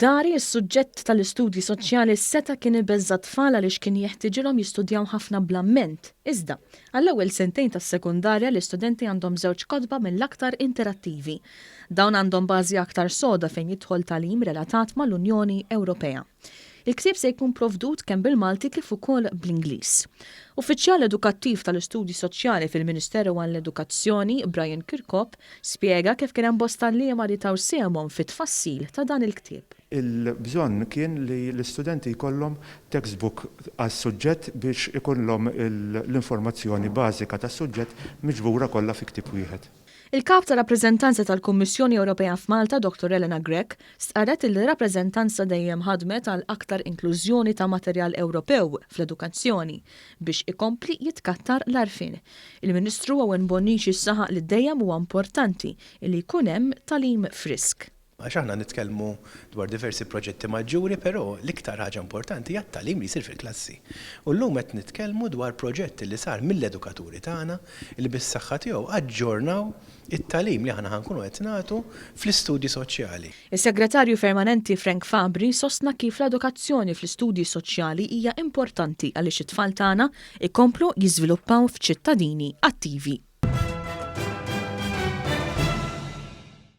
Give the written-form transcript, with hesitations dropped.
F'dari s-suġġett tal-istudji soċjali seta kien ibeżza tfal għaliex kien jeħtieġilhom jistudjaw ħafna bl-amment. Iżda, għall-ewwel sentejn tas-sekondarja l-istudenti għandhom żewġ kotba mill-aktar interattivi. Dawn għandhom bażi aktar soda fejn jidħol tagħlim relatat mal-Unjoni Ewropea. Il-ktieb se jkun provdut kemm bil-Malti kif ukoll bl-Ingliż. Uffiċjal Edukattiv tal-Istudji Soċjali fil-Ministeru għall-Edukazzjoni, Chircop, spjega kif kien hemm bosta liema li taw sehemhom fit-tfassil ta' dan il-ktieb. Il-bżonn kien li l-istudenti jkollhom textbook għas-suġġett biex ikollhom l-informazzjoni bażika tas-suġġett miġbura kollha fi ktieb wieħed. Il-kap ta' rappreżentanza tal-Kummissjoni Ewropea f'Malta, Dr. Elena Grek, stqarret il-rappreżentanza dejjem ħadmet għal aktar inklużjoni ta' materjal Ewropew fl-edukazzjoni biex ikompli jitkattar l-arfin. Il-Ministru Owen Bonnici saħaq li dejjem huwa importanti li jkun hemm tagħlim frisk. Għax aħna nitkellmu dwar diversi proġetti maġġuri, però l-iktar ħaġa importanti hija t-tagħlim li jsir fil-klassi. U llum qed nitkellmu dwar proġetti li sar mill-edukaturi tagħna li bis-saħħa tiegħu aġġornaw it-tagħlim li aħna ħankunu qed nagħtu fl-istudji soċjali. Is-Segretarju Permanenti Frank Fabri sostna kif l-edukazzjoni fl-istudji soċjali hija importanti għaliex it-tfal tagħna ikomplu jiżviluppaw f'ċittadini attivi.